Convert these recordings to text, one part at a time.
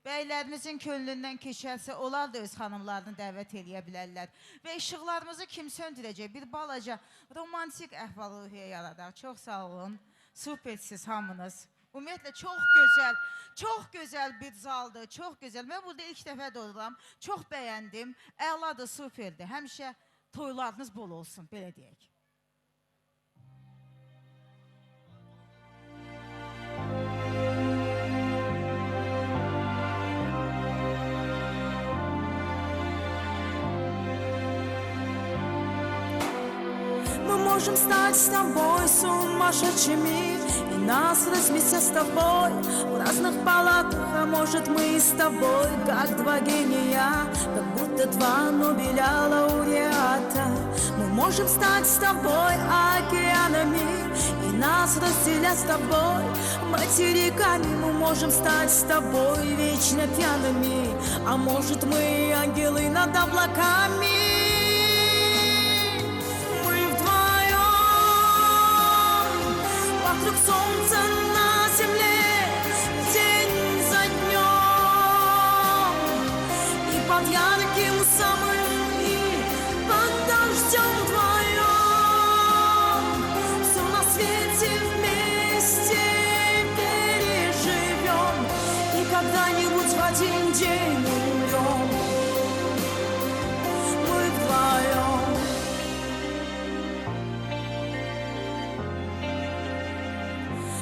bəylərimizin könlündən keçərsə, onlar da öz xanımlarını dəvət eləyə bilərlər. Və işıqlarımızı kim söndürəcək? Bir balaca romantik əhval-ruhiyyə yaradaq. Çox sağ olun. Supersiz hamınız. Ümumiyyətlə, çox gözəl bir zaldır, çox gözəl. Mən burada ilk dəfə doğrulam, çox bəyəndim, əladır, superdir. Həmişə toylarınız bol olsun, belə deyək. Мы можем стать с тобой сумасшедшими, и нас разместят с тобой в разных палатах. А может, мы с тобой, как два гения, как будто два Нобеля лауреата. Мы можем стать с тобой океанами, и нас разделят с тобой материками. Мы можем стать с тобой вечно пьяными, а может, мы ангелы над облаками. Вокруг солнца на земле, день за днем, и под ярким самым, и под дождем вдвоем. Все на свете вместе переживем, и когда-нибудь в один день умрем. Мы вдвоем.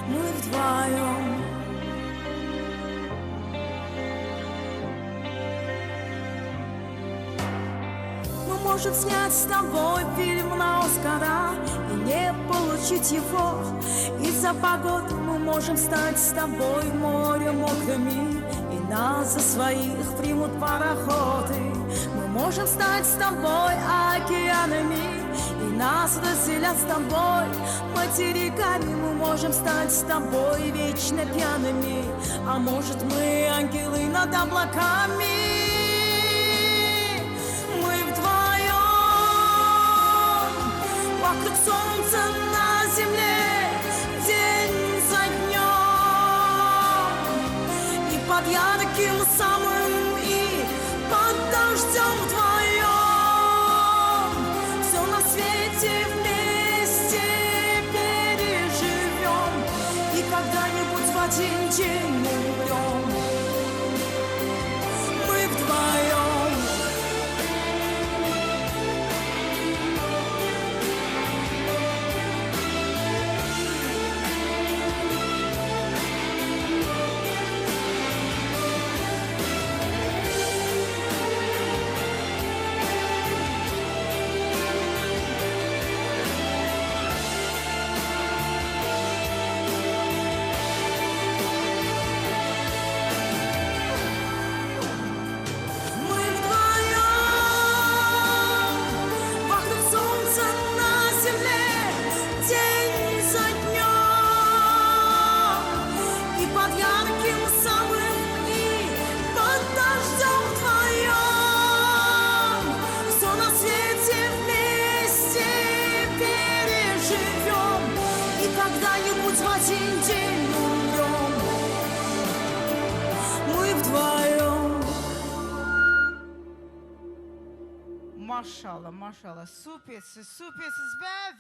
Мы вдвоем. Мы можем снять с тобой фильм на Оскара и не получить его из-за погоды. Мы можем стать с тобой морем мокрыми, и нас за своих примут пароходы. Мы можем стать с тобой океанами, и нас разделят с тобой материками. Мы можем стать с тобой вечно пьяными, а может, мы ангелы над облаками. Мы вдвоем вокруг солнца на земле, день за днем, и под ярким самым, и под дождем вдвоем. Все на свете вместе переживем, и когда-нибудь в один день умрем. Мы вдвоем. Когда-нибудь в один день умрем. Мы вдвоем. Maşallah, maşallah, supersiz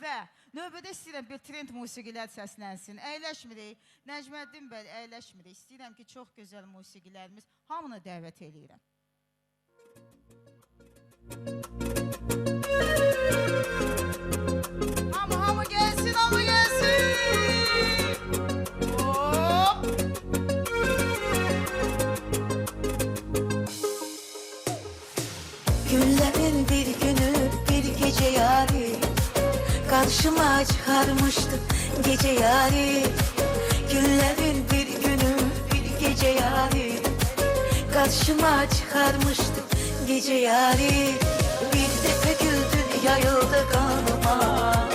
və növbədə istəyirəm bir trend musiqilər səslənsin. Əyləşmirik, Nəcməddin bəy, əyləşmirik. İstəyirəm ki, çox gözəl musiqilərimiz, hamını dəvət edirəm. Hamı gəlsin, hamı gəlsin. Hop. Günlerin bir günü bir gece yari karşıma çıkarmıştı gece yari. Günlerin bir günü bir gece yari karşıma çıkarmıştı gece yari. Bir defa güldün yayıldı kanıma,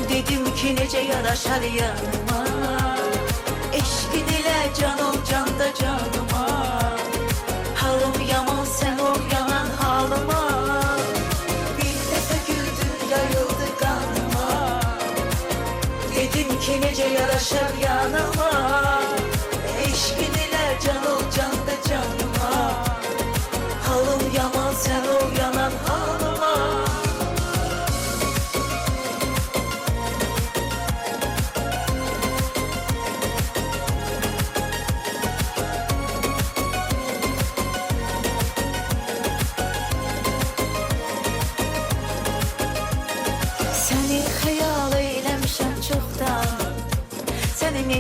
dedim ki nece yaraşar yanıma. Eşkin ile can ol can da canıma, halım yaman sen ol yaman halıma. Bir defa güldün yayıldı kanıma, dedim ki nece yaraşar yanıma. Eşkin ile can ol can da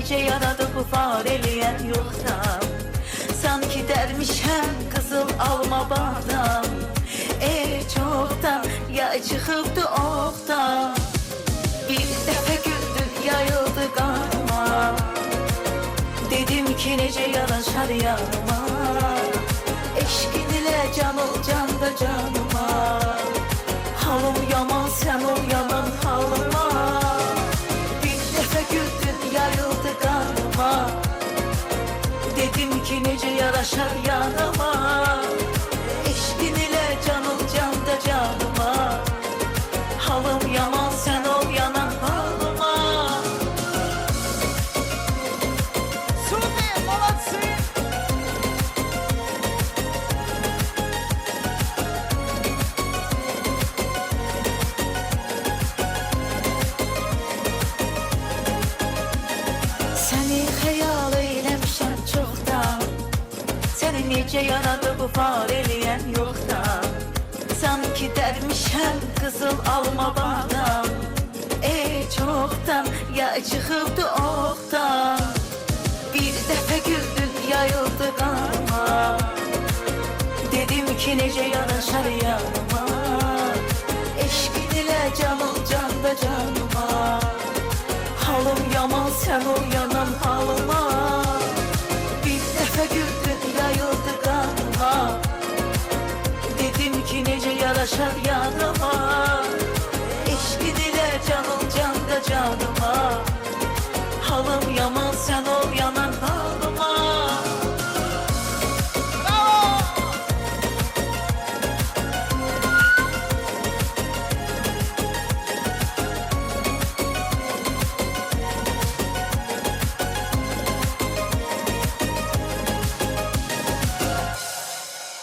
necə yaradı bu var eləyən yoxdan. Sanki dərmişəm qızıl alma bağdan. Çoxdan yay çıxıbdı oxdan. Bir dəfə güldü yayıldı qarma. Dedim ki necə yaraşar yanıma. Eşqin ilə can ol can da canıma. Halım yaman sən ol yaman halıma. Bir dəfə güldün yayıldı qarma. Dedim ki necə yaraşar yanıma. Eşqin ilə can ol can da canıma. Halım yaman sən ol yanan halıma. Super, молодцы! Səni xəyal eyləmişəm çoxdan. Səni necə yaradı bu var eləyən yoxdan. Sanki dərmişəm qızıl alma bağdan. Çoxdan yay çıxıbdı oxdan. Bir dəfə güldün yayıldı qarma. Dedim ki necə yaraşar yanıma. Eşqin ilə can ol can da canıma. Halım yaman sən ol yanan halıma. Bir dəfə güldün yayıldı qarma. Dedim ki necə yaraşar yanıma. Eşqin ilə can ol can da canıma. Halım yaman sən ol yanan halıma.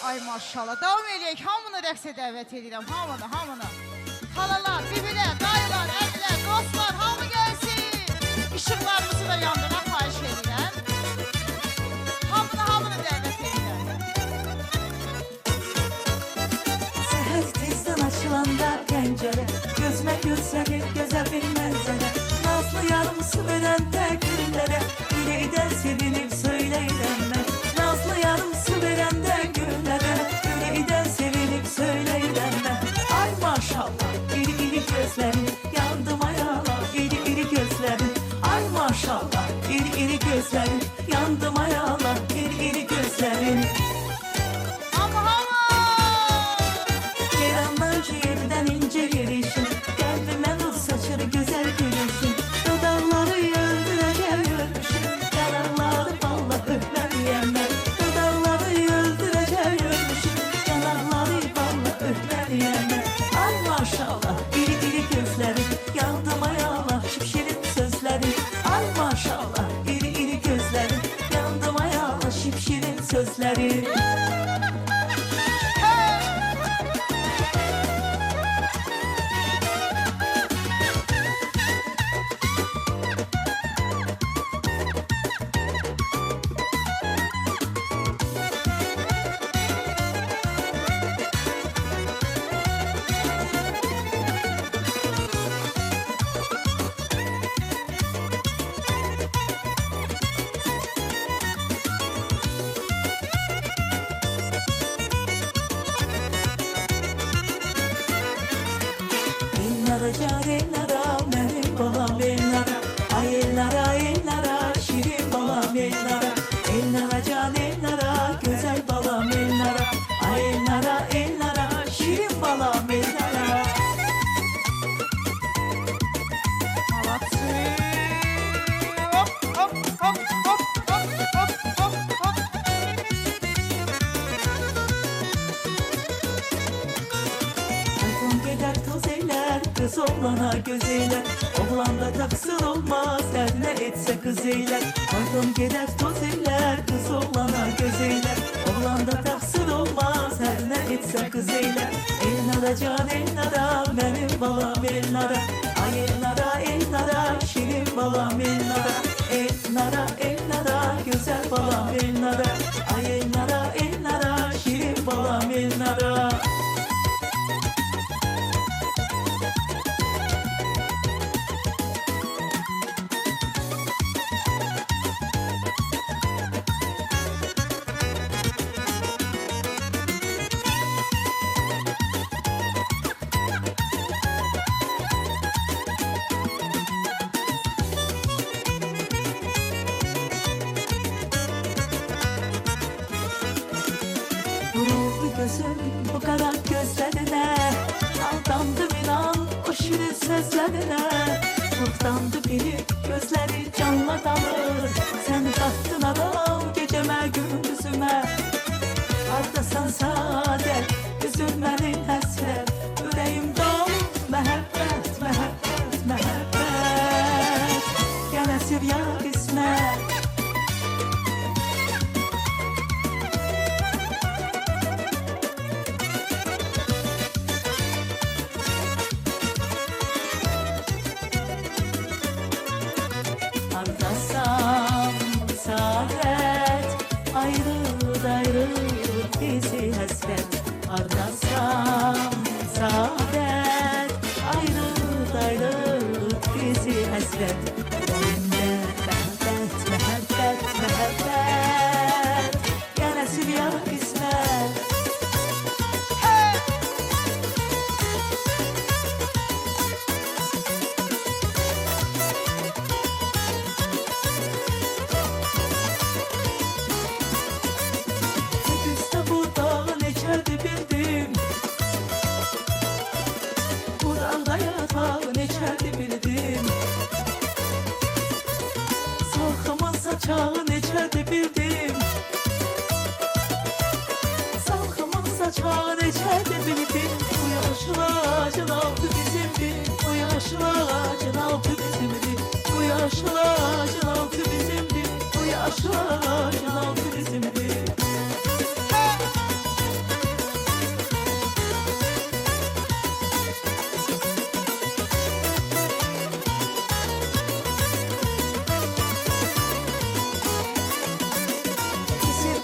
Ay maşallah. Davam eləyək. Hamını rəqsə dəvət edirəm. Hamını, hamını. Xalalar, bibilər, dayılar, əmlər, dostlar, hamı gəlsin. İşıqlarımızı da yandıraq xahiş edirəm. Hamını dəvət edirəm. Səhər tezdən açılanda pəncərə. Gözmə görsənir gözə bir mənzərə. Nazlı yarım su verəndə güllərə. Ürəkdən sevinib söyləyirəm mən. Nazlı yarım su verəndə güllərə. Ürəkdən sevinib söyləyirəm mən. Ay maşallah iri iri gözlərin. Yandım ayala iri iri gözlərin. Ay maşallah iri iri gözlərin. Yandım ayala iri iri gözlərin. Hamı! Yalanlar yerden ince gelişin. Kalbime nur saçır güzel gülüşün. Dudakları öldürecek ölmüşüm. Yanakları balla öpmeliyemler. Dudakları öldürecek ölmüşüm. Yanakları balla öpmeliyemler. Ay maşallah iri iri gözlerin. Yandım ayağına şipşirin sözlerin. Ay maşallah iri iri gözlerin. Yandım ayağına şipşirin sözlerin. Elnara benim balam elnara. Ay elnara şirin balam elnara. Elnara can elnara güzel balam elnara. Ay elnara şirin balam elnara. Молодцы! Hop, hop, hop, hop, hop, hop, hop, hop. Aklım gider toz eyler, kız oğlana göz eyler. Oğlan da taksın olmaz, her ne etse kız eyler. Aklım gider toz eyler, kız oğlana göz eyler. Oğlan da taksın olmaz, her ne etse kız eyler. Elnara can elnara, benim balam elnara. Ay elnara şirin balam elnara. Elnara güzel balam elnara. Ay elnara şirin balam elnara. gözüm bu kadar gözlerine. Aldandım inan o şirin sözlerine. Ruhdandı biri gözleri canla dalır. Sen taktın adam geceme gündüzüme. Ardasan saadet üzülmenin hasret. Yüreğim dolu mehabbet mehabbet mehabbet. Gene sür ya kısmet. Ardasam saadet ayrı ayrı bizi hasret. Ardasam saadet ayrı ayrı bizi hasret. Yüreğimde mehabbet mehabbet mehabbet. Gene sürya kısmet. Salkımın içeride bildim. Salkımın saçağın içeride bildim. Bu yaşlı ağacın altı bizimdi. Bu yaşlı ağacın altı bizimdi. Bu yaşlı ağacın altı bizimdi. Bu yaşlı ağacın altı bizimdi.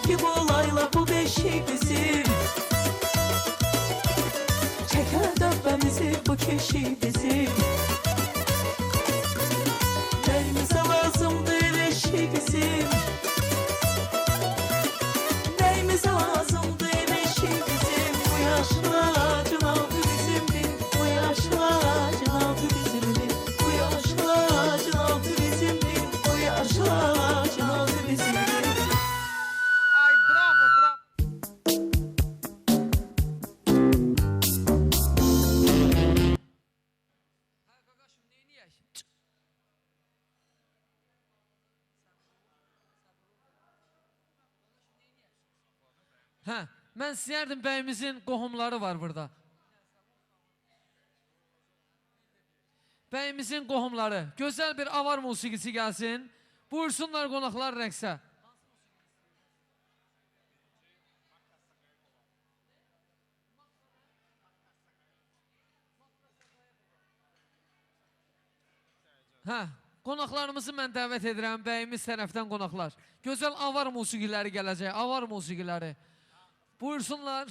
Ki bu olayla bu beşik bizim. Çeker döpemizi bu kişi bizim. Neyimize lazımdı beşik bizim. Neyimize lazımdı beşik bizim. Bu yaşlı ağacın altı bizimdi. Bu yaşlı ağacın altı bizimdi. Bu yaşlı ağacın altı bizimdi. Bu yaşlı ağacın altı bizimdi. Hə, mən istəyərdim bəyimizin qohumları var burada. Bəyimizin qohumları, gözəl bir avar musiqisi gəlsin. Buyursunlar qonaqlar rəqsə. Hə, qonaqlarımızı mən dəvət edirəm, bəyimiz tərəfdən qonaqlar. Gözəl avar musiqiləri gələcək, avar musiqiləri. Buyursunlar.